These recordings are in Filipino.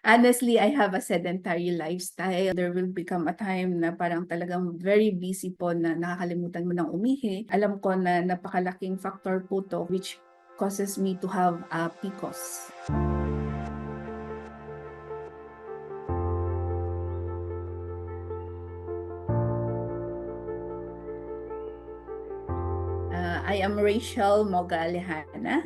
Honestly, I have a sedentary lifestyle. There will become a time na parang talagang very busy po na nakakalimutan mo ng umihi. Alam ko na napakalaking factor po to which causes me to have PCOS. I am Rachel Moga Alejana.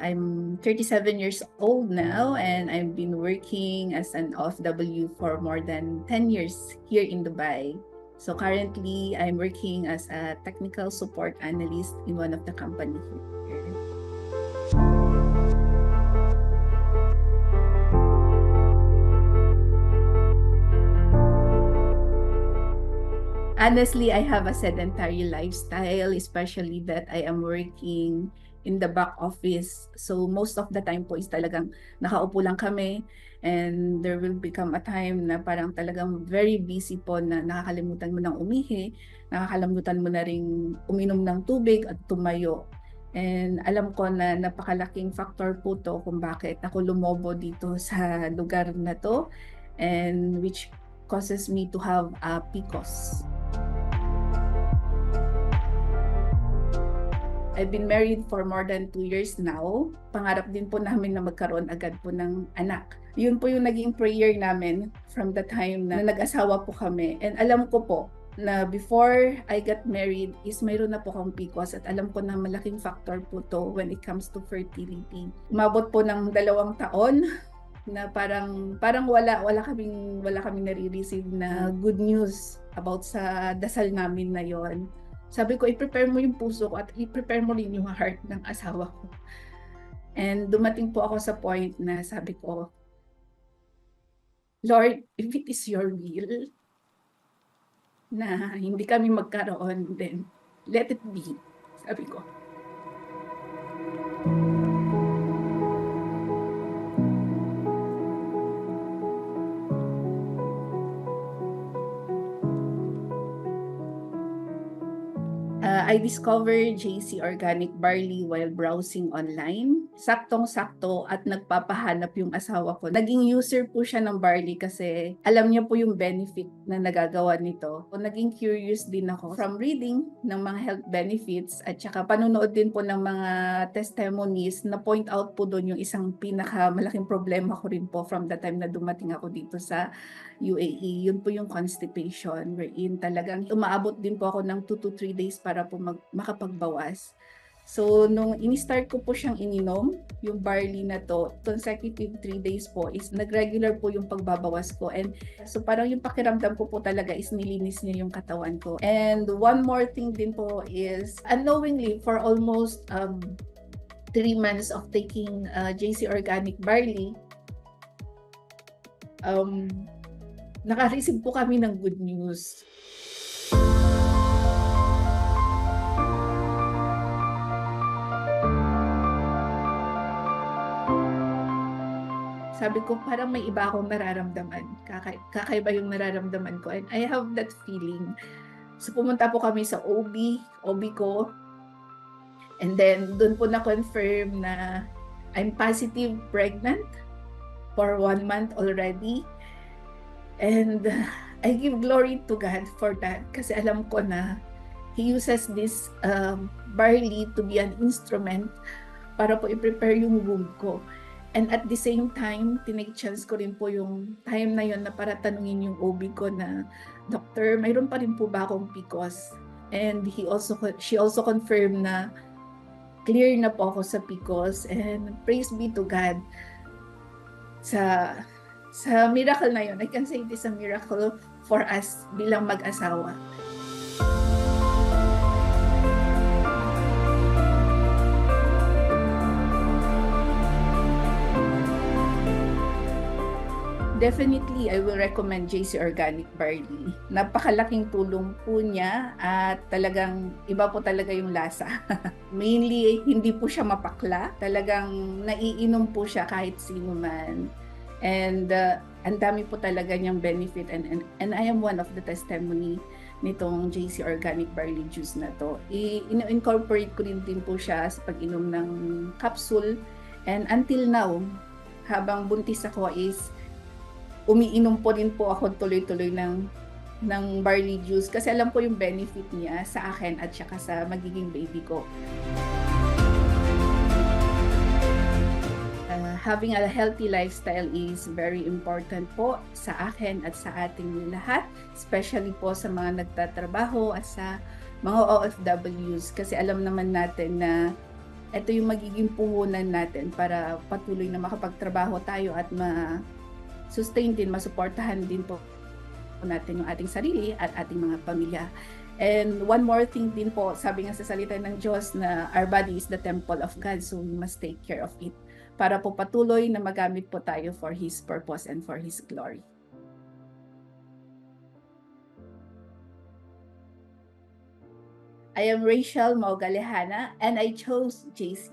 I'm 37 years old now, and I've been working as an OFW for more than 10 years here in Dubai. So currently, I'm working as a technical support analyst in one of the company here. Honestly, I have a sedentary lifestyle, especially that I am working in the back office. So most of the time po is talagang nakaupo lang kami, and there will become a time na parang talagang very busy po na nakakalimutan mo ng umihi, nakakalimutan mo na ring uminom ng tubig at tumayo. And alam ko na napakalaking factor po to kung bakit ako lumobo dito sa lugar na to, and which causes me to have PCOS. I've been married for more than 2 years now. Pangarap din po namin na magkaroon agad po ng anak. Yun po yung naging prayer namin from the time na nag-asawa po kami. And alam ko po na before I got married is mayroon na po akong PCOS, at alam ko na malaking factor po to when it comes to fertility. Umabot po ng 2 taon na parang wala kaming nare-receive na good news about sa dasal namin na yon. Sabi ko, i-prepare mo yung puso ko at i-prepare mo rin yung heart ng asawa ko. And dumating po ako sa point na sabi ko, Lord, if it is your will na hindi kami magkaroon, then let it be, sabi ko. I discovered JC Organic Barley while browsing online. Saktong-sakto at nagpapahanap yung asawa ko. Naging user po siya ng barley kasi alam niya po yung benefit na nagagawa nito. So, naging curious din ako from reading ng mga health benefits at saka panunood din po ng mga testimonies na point out po doon yung isang pinakamalaking problema ko rin po from the time na dumating ako dito sa UAE. Yun po yung constipation, wherein talagang umaabot din po ako ng 2 to 3 days para po makapagbawas. So, nung ini-start ko po siyang ininom, yung barley na to, consecutive 3 days po, is nag-regular po yung pagbabawas ko. And so, parang yung pakiramdam ko po talaga is nilinis niya yung katawan ko. And one more thing din po is, unknowingly, for almost 3 months of taking JC Organic Barley, naka-receive po kami ng good news. Sabi ko, parang may iba akong nararamdaman. Kakaiba yung nararamdaman ko. And I have that feeling. So pumunta po kami sa OB ko. And then doon po na-confirm na I'm positive pregnant for 1 month already. And I give glory to God for that kasi alam ko na He uses this barley to be an instrument para po i-prepare yung womb ko. And at the same time, tinake chance ko rin po yung time na yon na para tanungin yung OB ko na, Doctor, mayroon pa rin po ba akong PCOS? And she also confirmed na clear na po ako sa PCOS, and praise be to God sa miracle na yon. I can say it is a miracle for us bilang mag-asawa. Definitely, I will recommend JC Organic Barley. Napakalaking tulong po niya at talagang iba po talaga yung lasa. Mainly, hindi po siya mapakla. Talagang naiinom po siya kahit sino man. And ang dami po talaga niyang benefit, and I am one of the testimony nitong JC Organic Barley Juice na to. I-incorporate ko rin din po siya sa pag-inom ng capsule, and until now, habang buntis ako is umiinom po rin po ako tuloy-tuloy ng barley juice kasi alam ko yung benefit niya sa akin at saka sa magiging baby ko. Having a healthy lifestyle is very important po sa akin at sa ating lahat, especially po sa mga nagtatrabaho at sa mga OFWs kasi alam naman natin na ito yung magiging puhunan natin para patuloy na makapagtrabaho tayo at ma-sustain din, masuportahan din po natin yung ating sarili at ating mga pamilya. And one more thing din po, sabi nga sa salita ng Diyos na our body is the temple of God, so we must take care of it para po patuloy na magamit po tayo for His purpose and for His glory. I am Rachel Maugalehana and I chose JC.